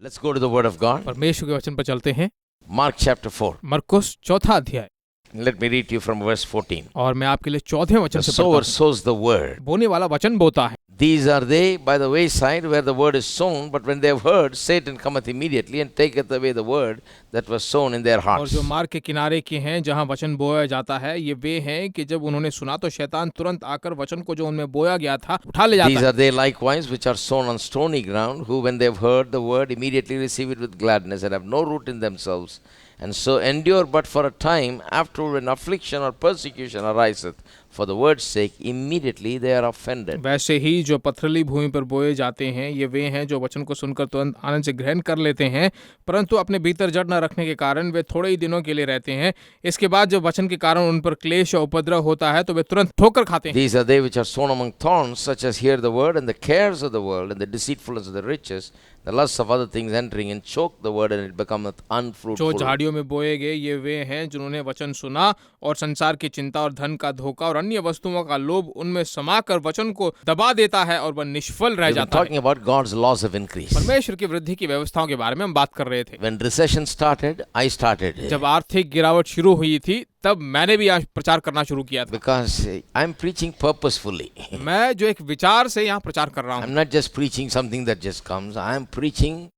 Let's go to the Word of God. परमेश्वर के वचन पर चलते हैं। Mark chapter 4. मरकुस चौथा अध्याय, Let me read to you from verse 14. और मैं आपके लिए 14वें वचन The से sower पढ़ता हूँ। sows the word. बोने वाला वचन बोता है। These are they by the wayside where the word is sown, but when they have heard, Satan cometh immediately and taketh away the word that was sown in their और hearts. जो मार्ग के किनारे के हैं जहाँ वचन बोया जाता है, ये वे हैं कि जब उन्होंने सुना तो शैतान तुरंत आकर वचन को जो उनमें बोया गया था उठा ले These जाता are है। they likewise which are sown on stony ground, who when they have heard the word immediately receive it with gladness and have no root in themselves, and so endure but for a time. Afterward when affliction or persecution ariseth for the word's sake, immediately they are offended. वैसे ही जो पथरीली भूमि पर बोए जाते हैं, ये वे हैं जो वचन को सुनकर तुरंत आनंद से ग्रहण कर लेते हैं, परंतु अपने भीतर जड़ न रखने के कारण वे थोड़े ही दिनों के लिए रहते हैं। इसके बाद जब वचन के कारण उन पर क्लेश और उपद्रव होता है तो वे तुरंत ठोकर खाते हैं। These are they which are sown among thorns, such as hear the word, and the cares of the world, and the deceitfulness of the riches, the lusts of other things entering, and choke the word, and it becometh जो unfruitful. झाड़ियों में बोए गए, ये वे हैं जिन्होंने वचन सुना और संसार की चिंता और धन का धोखा और अन्य वस्तुओं का लोभ उनमें समाकर वचन को दबा देता है और वह निष्फल रह We've been जाता है। talking about God's laws of increase. परमेश्वर की वृद्धि की व्यवस्थाओं के बारे में हम बात कर रहे थे। When recession started, I started जब आर्थिक गिरावट शुरू हुई थी तब मैंने भी यहाँ प्रचार करना शुरू किया था। because I'm preaching purposefully. मैं जो एक विचार से यहाँ प्रचार कर रहा हूँ। I'm not just preaching something that just comes. I'm preaching,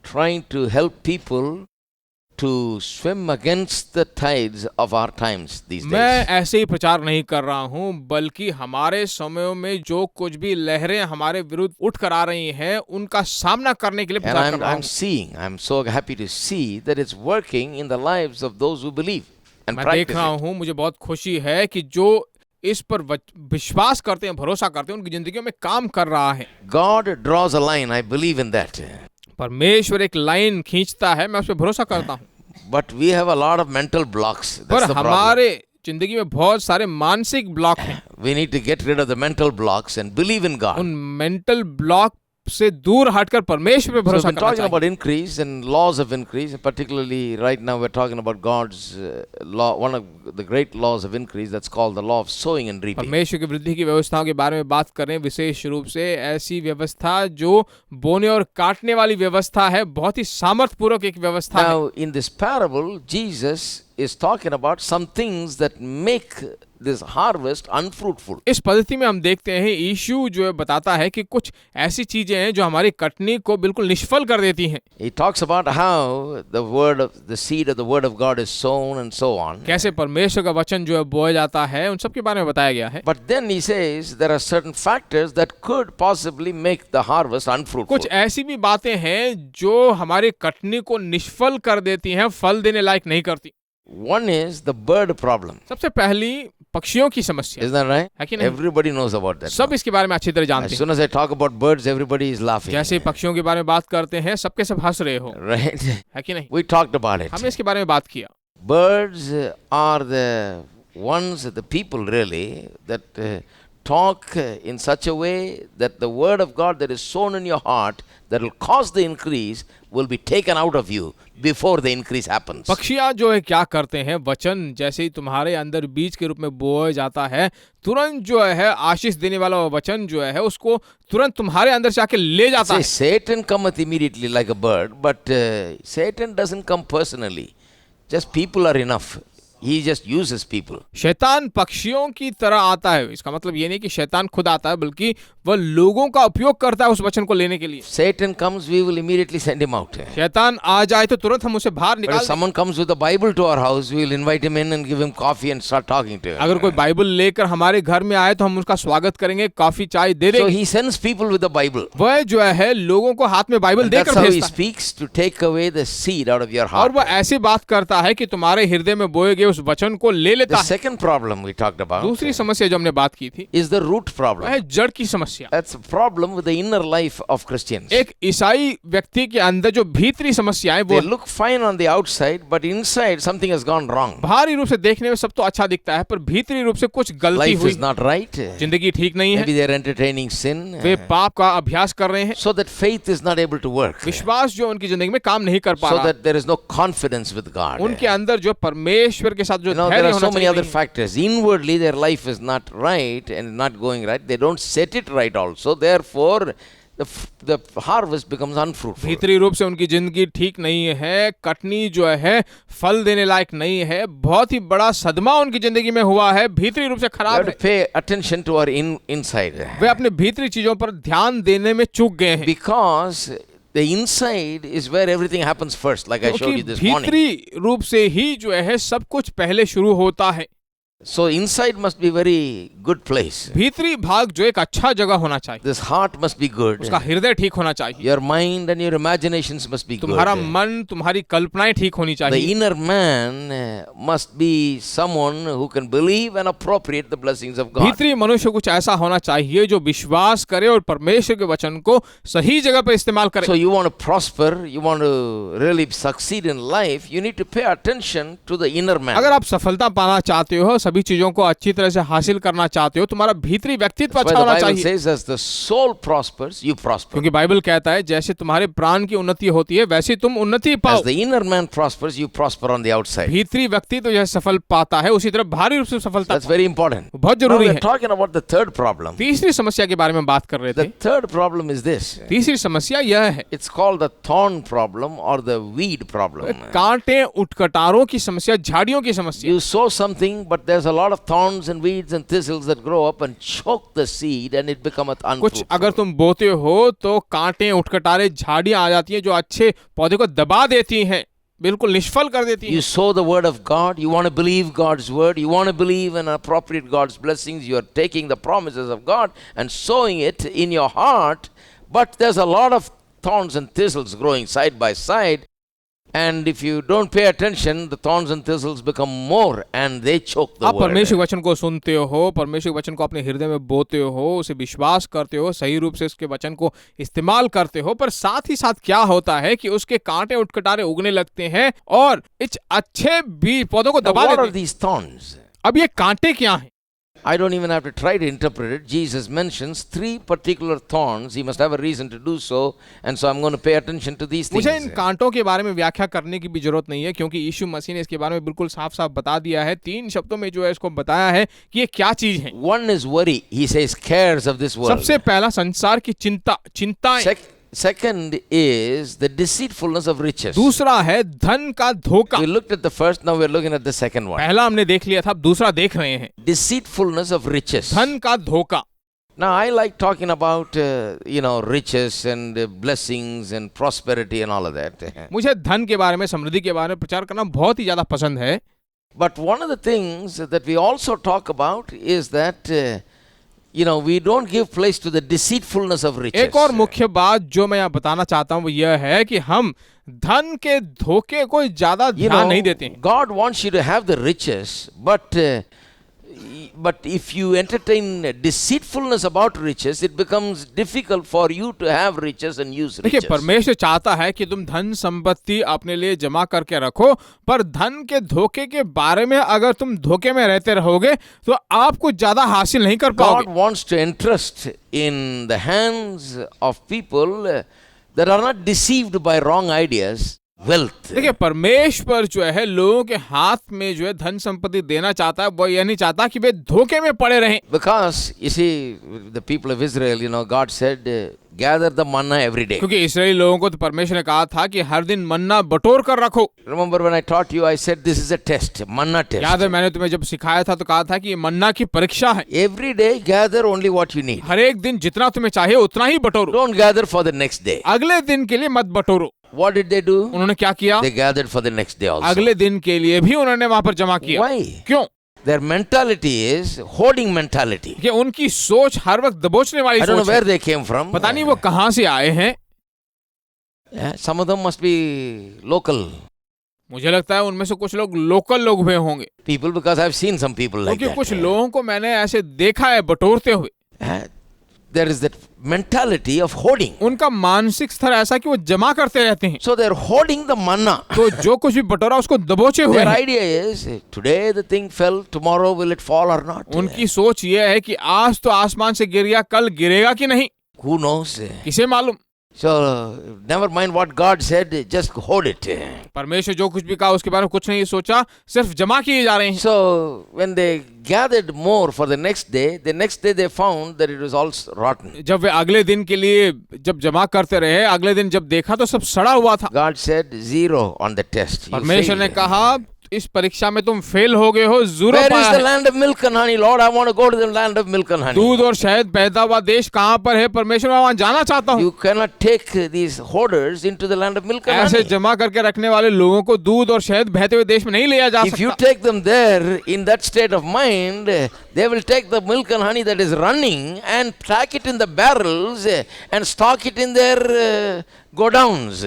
trying to help people to swim against the tides of our times these मैं days. ऐसे ही प्रचार नहीं कर रहा हूँ, बल्कि हमारे समयों में जो कुछ भी लहरें हमारे विरुद्ध उठ कर आ रही हैं उनका सामना करने के लिए And प्रचार कर रहा I'm हूँ। so happy to see that it's working in the lives of those who believe and मैं देख practice रहा it. हूँ, मुझे बहुत खुशी है कि जो इस पर विश्वास करते हैं, भरोसा करते हैं, उनकी जिंदगियों में काम कर रहा है। God draws a line, I believe in that. परमेश्वर एक लाइन खींचता है, मैं उस पर भरोसा करता हूँ। But we have a lot of mental blocks. पर That's the problem. हमारे जिंदगी में बहुत सारे मानसिक ब्लॉक हैं। We need to get rid of the mental blocks and believe in God. उन मेंटल ब्लॉक से दूर हटकर परमेश्वर पे So we've भरोसा been करना talking about चाहिए। increase and laws of increase, and particularly right now we're talking about God's law, one of the great laws of increase, that's called the law of sowing and reaping. परमेश्वर की वृद्धि की व्यवस्थाओं के बारे में बात करें, विशेष रूप से ऐसी व्यवस्था जो बोने और काटने वाली व्यवस्था है, बहुत ही सामर्थ्यपूर्वक एक व्यवस्था है। Now in this parable, Jesus is talking about some things that make this harvest unfruitful. इस पद्धति में हम देखते हैं यीशु जो है बताता है कि कुछ ऐसी चीजें हैं जो हमारी कटनी को बिल्कुल निष्फल कर देती हैं। He talks about how the seed of the word of God is sown and so on. कैसे परमेश्वर का वचन जो है बोया जाता है, उन सब के बारे में बताया गया है। But then he says there are certain factors that could possibly make the harvest unfruitful. कुछ ऐसी भी बातें हैं जो हमारी कटनी को निष्फल कर देती हैं, फल देने लायक नहीं करती। One is the bird problem. सबसे पहली पक्षियों की समस्या Isn't that right? है कि नहीं? Everybody knows about that. सब इसके बारे में अच्छी तरह As जानते हैं। soon as I talk about birds, everybody is laughing. जैसे ही पक्षियों के बारे में बात करते हैं, सबके सब हंस रहे हो, Right? है कि नहीं? We talked about it. हमने इसके बारे में बात किया। Birds are the ones, the people really, that talk in such a way that the word of God that is sown in your heart, that will cause the increase, will be taken out of you before the increase happens. पक्षियाँ जो है क्या करते हैं, वचन जैसे ही तुम्हारे अंदर बीज के रूप में बोया जाता है, तुरंत जो है आशीष देने वाला वचन जो है उसको तुरंत तुम्हारे अंदर से आके ले जाता है। Satan cometh immediately like a bird, but Satan doesn't come personally. Just people are enough. He just uses people. शैतान पक्षियों की तरह आता है, इसका मतलब ये नहीं कि शैतान खुद आता है, बल्कि वह लोगों का उपयोग करता है उस वचन को लेने के लिए। Satan comes, we will immediately send him out. शैतान आ जाए तो तुरंत हम उसे बाहर But if निकाल दें। someone comes with a Bible to our house, we will invite him in and give him coffee and start talking to him. अगर कोई बाइबल लेकर हमारे घर में आए तो हम उसका स्वागत करेंगे, कॉफी चाय दे So देंगे। he sends people with the Bible. वह जो है लोगों को हाथ में बाइबल And that's देकर how he भेजता है, speaks to take away the seed out of your और heart. वह ऐसी बात करता है कि तुम्हारे हृदय में बोए गए उस वचन को ले लेता The है। second problem we talked about दूसरी समस्या जो हमने बात की थी is the root वह problem. है जड़ की समस्या। That's a problem with the inner life of Christians. एक ईसाई व्यक्ति के अंदर जो भीतरी समस्याएं They वो look fine on the outside, but inside something has gone wrong. बाहरी रूप से देखने में सब तो अच्छा दिखता है, पर भीतरी रूप से कुछ गलती Life हुई, is not right. जिंदगी ठीक नहीं Maybe है, they're entertaining sin, वे पाप का अभ्यास कर रहे हैं, so that faith is not able to work. विश्वास जो उनकी जिंदगी में काम नहीं कर पा So रहा, that there is no confidence with God. उनके अंदर जो परमेश्वर के साथ जो There धैर्य are होना so many चाहिए other नहीं है। factors. Inwardly, their life is not right and not going right. They don't set it right also. Therefore, the harvest becomes unfruitful. भीतरी रूप से उनकी जिंदगी ठीक नहीं है, कटनी जो है फल देने लायक नहीं है, बहुत ही बड़ा सदमा उनकी जिंदगी में हुआ है, भीतरी रूप से We खराब have है। to pay attention to our inside. वे अपने भीतरी चीजों पर ध्यान देने में चूक गए हैं, Because the inside is where everything happens first, like I showed क्योंकि you this morning. भीतरी रूप से ही जो है सब कुछ पहले शुरू होता है। So inside must be very good place. भीतरी भाग जो एक अच्छा जगह होना चाहिए, This heart must be good. उसका हृदय ठीक होना चाहिए, Your mind and your imaginations must be good. तुम्हारा मन, तुम्हारी कल्पनाएं ठीक होनी The चाहिए। inner man must be someone who can believe and appropriate the blessings of God. भीतरी मनुष्य कुछ ऐसा होना चाहिए जो विश्वास करे और परमेश्वर के वचन को सही जगह पर इस्तेमाल करे। So you want to prosper, you want to really succeed in life, you need to pay attention to the inner man. अगर आप सफलता पाना चाहते हो, सभी चीजों को अच्छी तरह से हासिल करना चाहते हो, तुम्हारा भीतरी व्यक्तित्व That's why अच्छा the होना Bible चाहिए, says as the soul prospers, you prosper. क्योंकि बाइबल कहता है जैसे तुम्हारे प्राण की उन्नति होती है वैसे तुम उन्नति पाओ। As the inner man prospers, you prosper on the outside. भीतरी व्यक्ति तो यह सफल पाता है, उसी तरह बाहरी रूप से सफलता That's very important. बहुत Now जरूरी we're है। talking about the third problem. तीसरी समस्या के बारे में बात कर रहे थे। The third problem is this. तीसरी समस्या यह है, It's called the thorn problem or the weed problem. कांटे उठकटारों की समस्या, झाड़ियों की समस्या। You sow something, but there's a lot of thorns and weeds and thistles that grow up and choke the seed and it becometh कुछ अगर unfruitful. तुम बोते हो तो कांटे उठकटारे झाड़ियां आ जाती हैं जो अच्छे पौधे को दबा देती हैं, बिल्कुल निष्फल कर देती You हैं। sow the word of God, you want to believe God's word, you want to believe and appropriate God's blessings, you are taking the promises of God and sowing it in your heart, but there's a lot of thorns and thistles growing side by side, and if you don't pay attention, the thorns and thistles become more and they choke the आप word. परमेश्वर वचन को सुनते हो, परमेश्वर वचन को अपने हृदय में बोते हो, उसे विश्वास करते हो, सही रूप से उसके वचन को इस्तेमाल करते हो, पर साथ ही साथ क्या होता है कि उसके कांटे उठकटारे उगने लगते हैं और इस अच्छे बीज पौधों को Now, दबा what देते are हैं। these thorns? अब ये कांटे क्या हैं? I don't even have to try to interpret it. Jesus mentions 3 particular thorns. He must have a reason to do so. And so I'm going to pay attention to these things. मुझे इन कांटों के बारे में व्याख्या करने की भी जरूरत नहीं है, क्योंकि यीशु मसीह ने इसके बारे में बिल्कुल साफ साफ बता दिया है। 3 शब्दों में जो है इसको बताया है कि ये क्या चीज है। One is worry. He says cares of this world. सबसे पहला संसार की चिंताएं। Second is the deceitfulness of riches. दूसरा है धन का धोखा। We looked at the first, now we're looking at the second one. पहला हमने देख लिया था, अब दूसरा देख रहे हैं, Deceitfulness of riches. धन का धोखा। Now I like talking about, riches and blessings and prosperity and all of that. मुझे धन के बारे में, समृद्धि के बारे में प्रचार करना बहुत ही ज्यादा पसंद है। But one of the things that we also talk about is that, we don't give place to the deceitfulness of riches. एक और मुख्य बात जो मैं यहाँ बताना चाहता हूँ वो यह है कि हम धन के धोखे को ज्यादा ध्यान नहीं देते हैं। God wants you to have the riches, but if you entertain deceitfulness about riches, it becomes difficult for you to have riches and use देखिए, riches. परमेश्वर चाहता है कि तुम धन संपत्ति अपने लिए जमा करके रखो, पर धन के धोखे के बारे में अगर तुम धोखे में रहते रहोगे तो आप कुछ ज्यादा हासिल नहीं कर God पाओगे। wants to entrust in the hands of people that are not deceived by wrong ideas, wealth. देखिए, परमेश्वर जो है लोगों के हाथ में जो है धन संपत्ति देना चाहता है, वो यह नहीं चाहता कि वे धोखे में पड़े रहें। Because you see, the people of Israel, God said, gather the manna every day. क्योंकि इस्राएली लोगों को तो परमेश्वर ने कहा था कि हर दिन मन्ना बटोर कर रखो। Remember when I taught you, I said this is a test, manna test. याद है मैंने तुम्हें जब सिखाया था तो कहा था कि ये मन्ना की परीक्षा है। Every day gather only what you need. हर एक दिन जितना तुम्हें चाहिए उतना ही बटोरो, Don't gather for the next day. अगले दिन के लिए मत बटोरो। What did they do? उन्होंने क्या किया? They gathered for the next day also. अगले दिन के लिए भी उन्होंने वहां पर जमा किया। Why? क्यों? Their mentality is hoarding mentality. कि उनकी सोच हर वक्त दबोचने वाली I don't know सोच where है। they came from. पता नहीं वो कहां से आए हैं। Some of them must be local मुझे लगता है उनमें से कुछ लोग लोकल लोग हुए होंगे, people because I've seen some people like क्योंकि that. कुछ लोगों को मैंने ऐसे देखा है बटोरते हुए। There is that mentality of hoarding. उनका मानसिक स्तर ऐसा कि वो जमा करते रहते हैं, So they're hoarding the manna. तो जो कुछ भी बटोरा उसको दबोचे हुए Their हैं। idea is today the thing fell, tomorrow will it fall or not? उनकी सोच ये है कि आज तो आसमान से गिर गया, कल गिरेगा कि नहीं, Who knows? किसे मालूम। So never mind what God said, just hold it. परमेश्वर जो कुछ भी कहा उसके बारे में कुछ नहीं सोचा, सिर्फ जमा किए जा रहे हैं। So when they gathered more for the next day they found that it was all rotten. जब वे अगले दिन के लिए जब जमा करते रहे, अगले दिन जब देखा तो सब सड़ा हुआ था। God said 0 on the test. You परमेश्वर ने failed. कहा इस परीक्षा में तुम फेल हो गए हो, ज़ीरो Where is पाया the है। land of milk and honey? Lord, I want to go to the land of milk and honey. दूध और शहद बहता हुआ देश कहाँ पर है? परमेश्वर, मैं वहां जाना चाहता हूँ। You cannot take these hoarders into the land of milk and ऐसे honey. जमा करके रखने वाले लोगों को दूध और शहद बहते हुए देश में नहीं लिया जा If you सकता। take them there in that state of mind, they will take the milk and honey that is running and pack it in the barrels and stock it in their godowns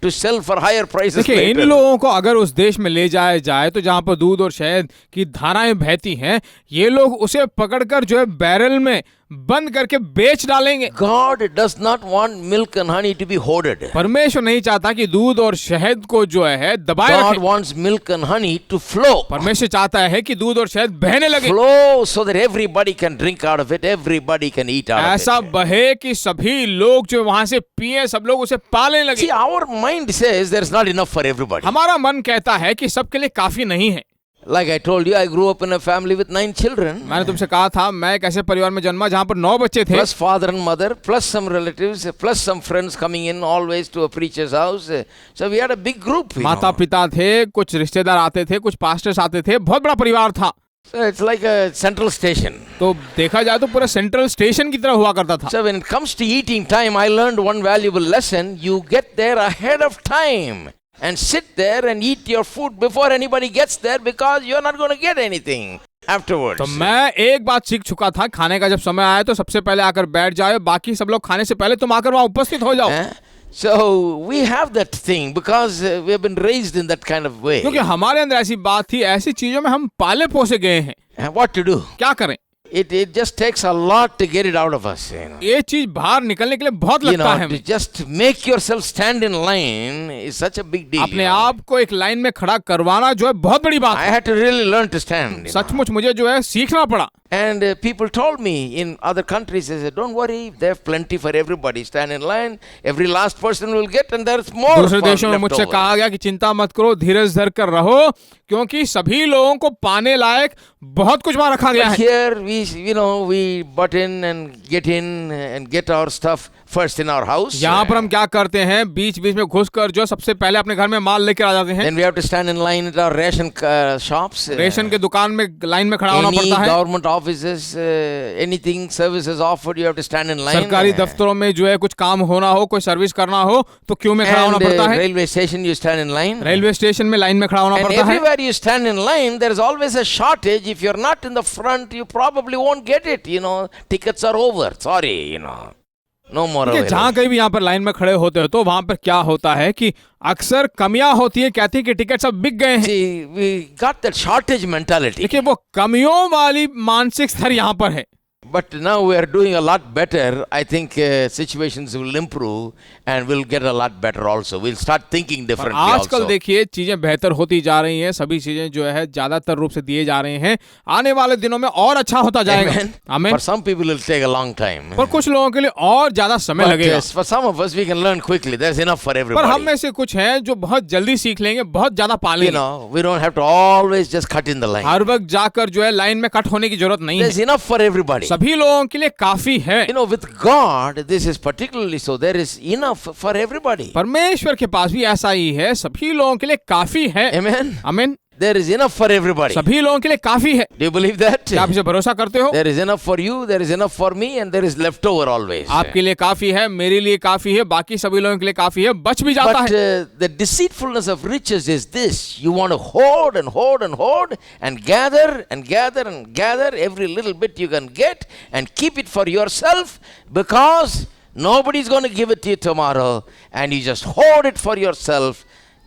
to sell for higher prices देखिए, इन later. लोगों को अगर उस देश में ले जाया जाए तो जहां पर दूध और शहद की धाराएं बहती हैं, ये लोग उसे पकड़कर जो है बैरल में बंद करके बेच डालेंगे। God does not want milk and honey to be hoarded. परमेश्वर नहीं चाहता कि दूध और शहद को जो है दबाए God रखें। wants milk and honey to flow. परमेश्वर चाहता है कि दूध और शहद बहने लगे, Flow so that everybody can drink out of it, everybody can eat out of ऐसा it. बहे कि सभी लोग जो वहां से पिए, सब लोग उसे पाले लगे। See, our mind says there's not enough for everybody. हमारा मन कहता है कि सबके लिए काफी नहीं है। Like I told you, I grew up in a family with 9 children, मैंने तुमसे कहा था, मैं एक ऐसे परिवार में जन्मा जहां पर 9 बच्चे थे, plus father and mother, plus some relatives, plus some friends coming in always to a preacher's house. So we had a big group. You माता know. पिता थे, कुछ रिश्तेदार आते थे, कुछ पास्टर्स आते थे, बहुत बड़ा परिवार था। So it's like a central station. तो देखा जाए तो पूरा सेंट्रल स्टेशन की तरह हुआ करता था। So when it comes to eating time, I learned one valuable lesson. You get there ahead of time and sit there and eat your food before anybody gets there because you're not going to get anything afterwards. तो मैं एक बात सीख चुका था, खाने का जब समय आया तो सबसे पहले आकर बैठ जाओ, बाकी सब लोग खाने से पहले तुम आकर वहां उपस्थित हो जाओ। So we have that thing because we have been raised in that kind of way. क्योंकि हमारे अंदर ऐसी बात थी, ऐसी चीजों में हम पाले पोसे गए हैं। And what to do? क्या करें? It just takes a lot to get it out of us. ये चीज बाहर निकलने के लिए बहुत You लगता know, है to हमें। just make yourself stand in line is such a big deal. अपने आप को एक लाइन में खड़ा करवाना जो है बहुत बड़ी बात I है। had to really learn to stand. You know. सचमुच मुझे जो है सीखना पड़ा। And people told me in other countries, they said, don't worry, they have plenty for everybody. Stand in line, every last person will get, and there's more. दूसरे देशों में left मुझसे over. कहा गया कि चिंता मत करो, धीरज धर कर रहो, क्योंकि सभी लोगों को पाने लायक बहुत कुछ वहां रखा गया But है। here we butt in and get our stuff first in our house. यहाँ पर हम क्या करते हैं, बीच बीच में घुसकर जो सबसे पहले अपने घर में माल लेकर आ जाते हैं। Then we have to stand in line at our ration shops. Ration के दुकान में लाइन में खड़ा होना Any पड़ता है। government offices, anything services offered, you have to stand in line. सरकारी दफ्तरों में जो है कुछ काम होना हो, कोई सर्विस करना हो तो क्यों में खड़ा होना And पड़ता है। railway station, you stand in line. Railway station में लाइन में खड़ा होना And पड़ता है। everywhere you stand in line, there is always a shortage. If you're not in the front, you probably won't get it. Tickets are over. Sorry, no more जहाँ available. कहीं भी यहाँ पर लाइन में खड़े होते हो तो वहां पर क्या होता है कि अक्सर कमियां होती है, कहती है कि टिकट सब बिक गए हैं। See, we got that shortage mentality. देखिए, वो कमियों वाली मानसिक स्तर यहाँ पर है। But now we are doing a lot better. I think situations will improve and we'll get a lot better also. We'll start thinking differently आजकल also. देखिए चीजें बेहतर होती जा रही हैं, सभी चीजें जो है ज्यादातर रूप से दिए जा रहे हैं। आने वाले दिनों में और अच्छा होता जाएगा। Amen. आमीन। For some people it will take a long time. पर कुछ लोगों के लिए और ज्यादा समय But लगेगा। yes, for some of us we can learn quickly. There's enough for पर everybody. हम में से कुछ हैं जो बहुत जल्दी सीख लेंगे, बहुत ज्यादा पा लेंगे। We don't have to always just cut in the line. हर वक्त जाकर जो है लाइन में कट होने की जरूरत नहीं There's है। enough for everybody. सभी लोगों के लिए काफी है। With God, this is particularly so. There is enough for everybody. परमेश्वर के पास भी ऐसा ही है, सभी लोगों के लिए काफी है। Amen. आमीन। There is enough for everybody. सभी लोगों के लिए काफी है। Do you believe that? क्या आप इसे भरोसा करते हो? There is enough for you, there is enough for me, and there is leftover always. आपके लिए काफी है, मेरे लिए काफी है, बाकी सभी लोगों के लिए काफी है, बच भी जाता But है। the deceitfulness of riches is this. You want to hoard and hoard and hoard and gather and gather and gather every little bit you can get and keep it for yourself because nobody's going to give it to you tomorrow and you just hoard it for yourself.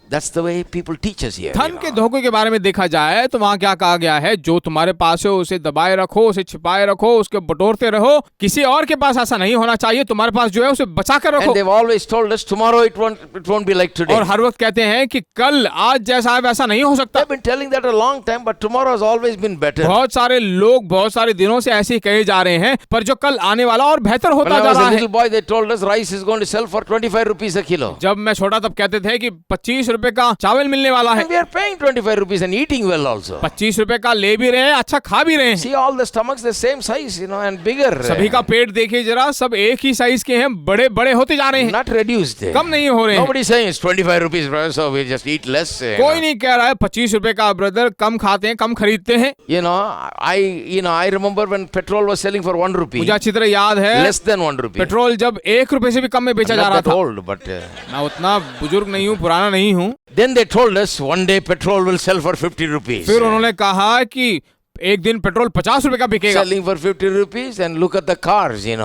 That's the way people teach us here. धन के धोखे के बारे में देखा जाए तो वहाँ क्या कहा गया है, जो तुम्हारे पास है उसे दबाए रखो, उसे छिपाए रखो, उसके बटोरते रहो, किसी और के पास ऐसा नहीं होना चाहिए, तुम्हारे पास जो है उसे बचा कर रखो। And they've always told us tomorrow it won't be like today. और हर वक्त कहते हैं कि कल आज जैसा है वैसा नहीं हो सकता। They've been telling that a long time, but tomorrow has always been better. बहुत सारे लोग बहुत सारे दिनों से ऐसे ही कहे जा रहे हैं, पर जो कल आने वाला और बेहतर When होता I जा was रहा a है। little boy, they told us rice is going to sell for 25 rupees a kilo. जब मैं छोटा तब कहते थे कि 25 रुपए का चावल मिलने वाला है। And we are paying 25 rupees and eating well also. 25 रुपए का ले भी रहे हैं, अच्छा खा भी रहे हैं। See all the stomachs, the same size, and bigger. सभी का पेट देखिए जरा, सब एक ही साइज के हैं, बड़े बड़े होते जा रहे हैं, Not reduced. कम नहीं हो रहे हैं। Nobody is saying it's 25 rupees, brother, so we just eat less. कोई नहीं कह रहा है 25 रुपए का ब्रदर, कम खाते हैं, कम खरीदते हैं। I remember when petrol was selling for 1 rupee. मुझे अच्छी तरह याद है Less than 1 rupee. पेट्रोल जब 1 रुपए से भी कम में बेचा जा I'm रहा not that था। old, but मैं उतना बुजुर्ग नहीं हूँ, पुराना नहीं हूँ। then they told us one day petrol will sell for 50 rupees. फिर उन्होंने कहा कि एक दिन पेट्रोल 50 रुपए का बिकेगा। Selling for 50 rupees, and look at the cars, you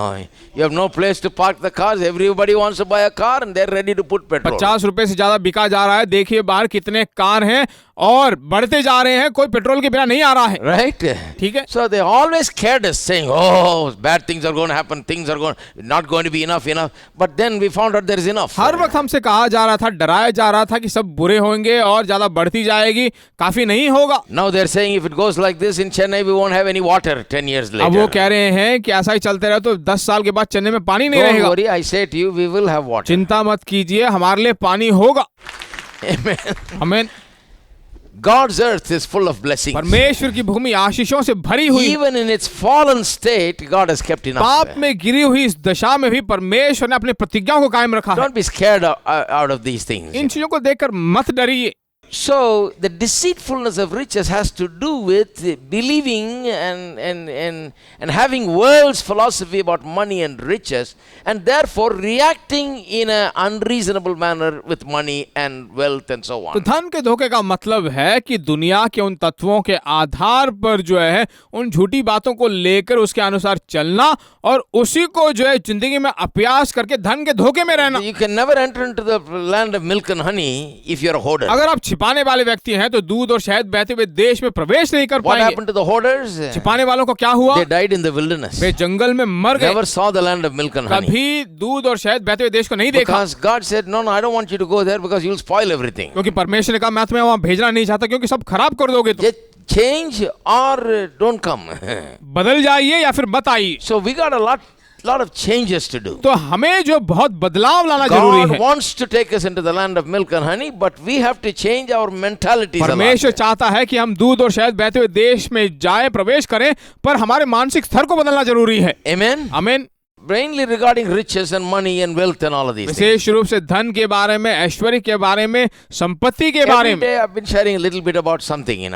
have no place to park the cars. Everybody wants to buy a car and they're ready to put petrol. 50 रुपए से ज्यादा बिका जा रहा है। देखिए बाहर कितने कार हैं और बढ़ते जा रहे हैं, कोई पेट्रोल के बिना नहीं आ रहा है। Right? ठीक है। So they always scared us, saying, oh, bad things are going to happen, things are not going to be enough. But then we found out there is enough. हर वक्त हमसे कहा जा रहा था, डराया जा रहा था कि सब बुरे होंगे और ज्यादा बढ़ती जाएगी, काफी नहीं होगा। Now they're saying if it goes like this in Chennai, we won't have any water 10 years later. अब वो कह रहे हैं कि ऐसा ही चलते रहे तो 10 साल के बाद चेन्नई में पानी नहीं Don't रहेगा। worry, I say to you, we will have water. चिंता मत कीजिए, हमारे लिए पानी होगा। Amen. आमीन। God's earth is full of blessings. परमेश्वर की भूमि आशीषों से भरी हुई। Even in its fallen state, God has kept enough. पाप में गिरी हुई इस दशा में भी परमेश्वर ने अपने प्रतिज्ञाओं को कायम रखा है। Don't be scared out of these things. इन चीजों को देखकर मत डरिए। So the deceitfulness of riches has to do with believing and having world's philosophy about money and riches, and therefore reacting in an unreasonable manner with money and wealth and so on. तो धन के धोखे का मतलब है कि दुनिया के उन तत्वों के आधार पर जो है उन झूठी बातों को लेकर उसके अनुसार चलना और उसी को जो है जिंदगी में अभ्यास करके धन के धोखे में रहना। You can never enter into the land of milk and honey if you're a hoarder. अगर आप छिपाने वाले व्यक्ति हैं तो दूध और शहद बहते हुए देश में प्रवेश नहीं कर What पाएंगे। happened to the hoarders? छिपाने वालों को क्या हुआ? They died in the wilderness. वे जंगल में मर गए। Never saw the land of milk and honey. कभी दूध और शहद बहते हुए देश को नहीं देखा। Because God said, no, I don't want you to go there because you'll spoil everything. क्योंकि परमेश्वर ने कहा मैं तुम्हें वहां भेजना नहीं चाहता क्योंकि सब खराब कर दोगे तुम। Change or don't come. बदल जाइए या फिर मत आइए। So we got a lot of changes to do. तो हमें जो बहुत बदलाव लाना जरूरी God है। wants to take us into the land of milk and honey, but we have to change our mentalities. परमेश्वर चाहता है कि हम दूध और शहद बहते हुए देश में जाए प्रवेश करें, पर हमारे मानसिक स्तर को बदलना जरूरी है। Amen. आमीन। Mainly regarding riches and money and wealth and all of these things. विशेष रूप से धन के बारे में, ऐश्वर्य के बारे में, संपत्ति के बारे Every में। day I've been sharing a little bit about something,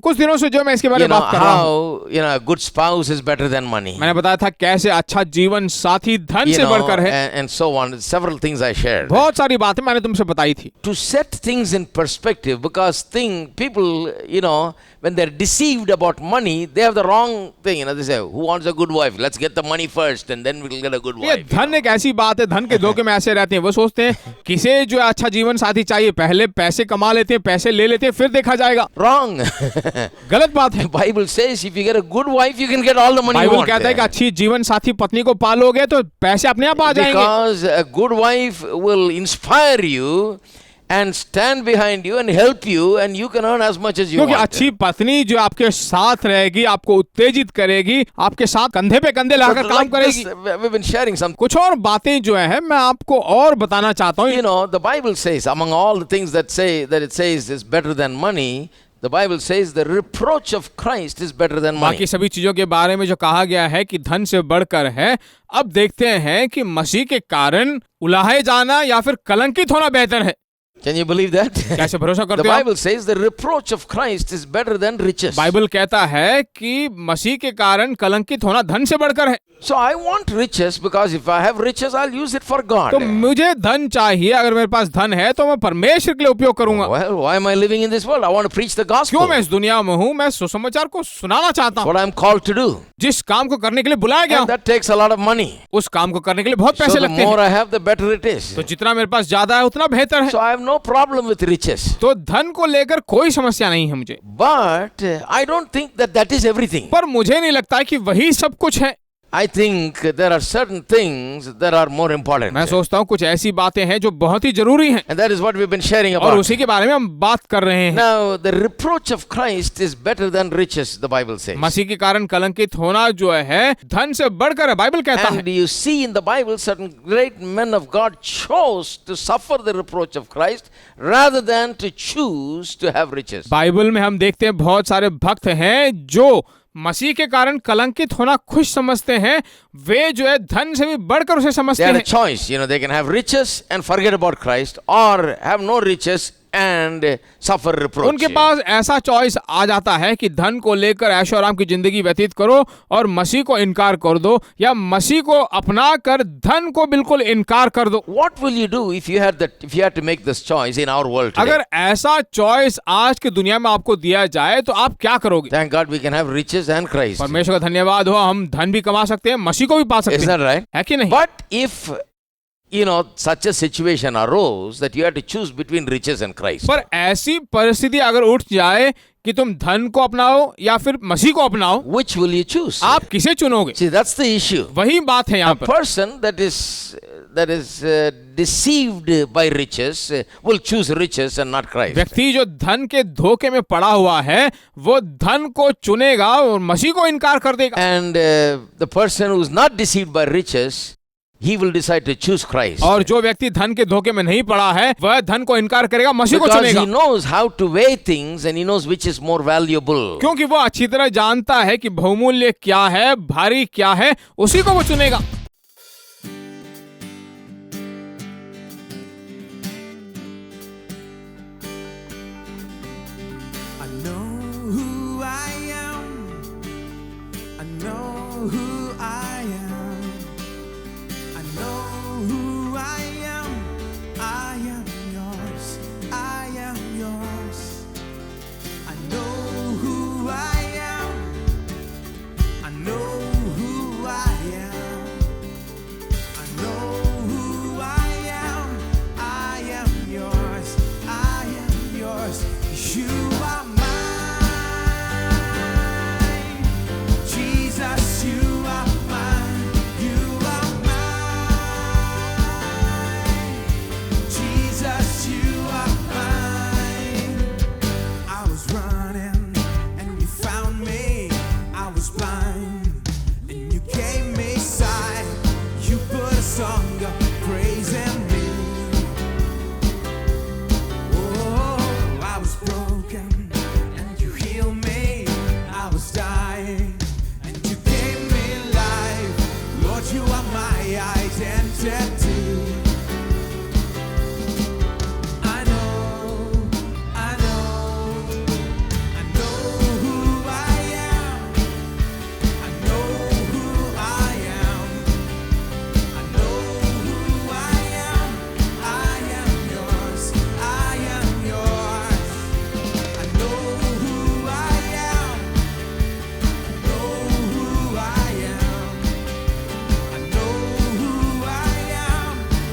कुछ दिनों से जो मैं इसके बारे में बात कर रहा हूँ। how a good spouse is better than money. मैंने बताया था कैसे अच्छा जीवन साथी धन से बढ़कर है। And so on. Several things I shared. बहुत सारी बातें मैंने तुमसे बताई थी। To set things in perspective, because people, when they're deceived about money, they have the wrong thing. They say, who wants a good wife? Let's get the money first and then we'll get a good ये wife. धन एक ऐसी बात है, धन के धोखे में ऐसे रहते हैं। वो सोचते हैं किसे जो अच्छा जीवन साथी चाहिए, पहले पैसे कमा लेते हैं, पैसे ले लेते हैं, फिर देखा जाएगा। Wrong. गलत बात है। The Bible says if you get a good wife, you can get all the money you Bible want. कहता है कि अच्छी जीवन साथी पत्नी को पालोगे तो पैसे अपने आप आ जाएंगे। Because a good wife will inspire you and stand behind you and help you, and you can earn as much as you क्योंकि want. अच्छी पत्नी जो आपके साथ रहेगी, आपको उत्तेजित करेगी, आपके साथ कंधे पे कंधे But लाकर काम like this, करेगी। we've been sharing some. कुछ और बातें जो है मैं आपको और बताना चाहता हूँ। The Bible says, among all the things that it says is better than money, the Bible says the reproach of Christ is better than money. बाकी सभी चीजों के बारे में जो कहा गया है कि धन से बढ़कर है, अब देखते हैं कि मसीह के कारण उलाहे जाना या फिर कलंकित होना बेहतर है। Can you believe that? कैसे भरोसा The करते हो? Bible says the reproach of Christ is better than riches. Bible कहता है कि मसीह के कारण कलंकित होना धन से बढ़कर है। So I want riches because if I have riches, I'll use it for God. तो मुझे धन चाहिए, अगर मेरे पास धन है तो मैं परमेश्वर के लिए उपयोग करूंगा। Well, why am I living in this world? I want to preach the gospel. क्यों मैं इस दुनिया में हूँ? मैं सुसमाचार को सुनाना चाहता हूँ। What I'm called to do. जिस काम को करने के लिए बुलाया गया And हूँ, that takes a lot of money. उस काम को करने के लिए बहुत So पैसे the लगते more हैं। I have, the better it is. तो जितना मेरे पास ज्यादा है उतना बेहतर है। So I have no problem with riches. तो धन को लेकर कोई समस्या नहीं है मुझे, But I don't think that that is everything. पर मुझे नहीं लगता कि वही सब कुछ है। I think there are certain things that are more important. मैं सोचता हूँ कुछ ऐसी बातें हैं जो बहुत ही जरूरी हैं, And that is what we've been sharing और about. उसी के बारे में हम बात कर रहे हैं। Now, the reproach of Christ is better than riches, the Bible says. मसीह के कारण कलंकित होना जो है धन से बढ़कर है, बाइबल कहता है। And you see in the Bible, certain great men of God chose to suffer the reproach of Christ rather than to choose to have riches. Bible में हम देखते हैं बहुत सारे भक्त हैं जो मसीह के कारण कलंकित होना खुश समझते हैं, वे जो है धन से भी बढ़कर उसे समझते They had a हैं। choice, they can have riches and forget about Christ, or have no riches and suffer reproach. उनके पास ऐसा चॉइस आ जाता है कि धन को लेकर ऐशो आराम की जिंदगी व्यतीत करो और मसीह को इनकार कर दो, या मसीह को अपना कर धन को बिल्कुल इनकार कर दो। What will you do if you had to make this choice in our world today? अगर ऐसा चॉइस आज की दुनिया में आपको दिया जाए तो आप क्या करोगे? Thank God we can have riches and Christ. परमेश्वर का धन्यवाद हो, हम धन भी कमा सकते हैं, मसीह को भी पा सकते Isn't that right? है कि नहीं? But if such a situation arose that you had to choose between riches and Christ, पर ऐसी परिस्थिति अगर उठ जाए कि तुम धन को अपनाओ या फिर मसीह को अपनाओ, which will you choose? आप किसे चुनोगे? See, that's the issue. वही बात है यहाँ A पर। person that is deceived by riches will choose riches and not Christ. व्यक्ति जो धन के धोखे में पड़ा हुआ है वो धन को चुनेगा और मसीह को इनकार कर देगा। And the person who is not deceived by riches, he will decide to choose Christ. और जो व्यक्ति धन के धोखे में नहीं पड़ा है वह धन को इनकार करेगा, मसीह को Because चुनेगा, he knows how to weigh things and he knows which is more valuable. क्योंकि वो अच्छी तरह जानता है कि बहुमूल्य क्या है, भारी क्या है, उसी को वो चुनेगा। I know who I am. I know who I am. I know who I am. I am yours. I am yours. I know who I am. I know who I am. I know who I am. I am yours. I am yours. You are mine. Jesus, you are mine. You are mine. Jesus, you are mine. I was running and you found me. I was blind and you gave me sight. You put a song of praise in me. Oh, I was broken and you healed me. I was dying and you gave me life. Lord, you are my identity. I know, I know, I know who I am. I know who I am. I know who I am. I am yours. I am yours. I know who I am. I know who I am. I know who I am.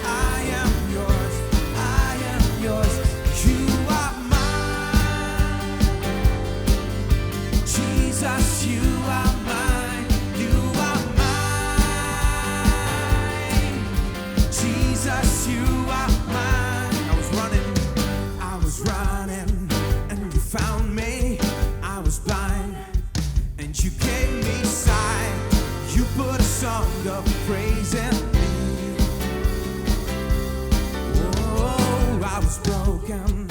I am yours. I am yours. You are mine. Jesus, you are mine. You are mine. Jesus, you are mine. I was running, and you found me. I was blind, and you gave me sight. You put a song of praise in me. Oh, I was broken,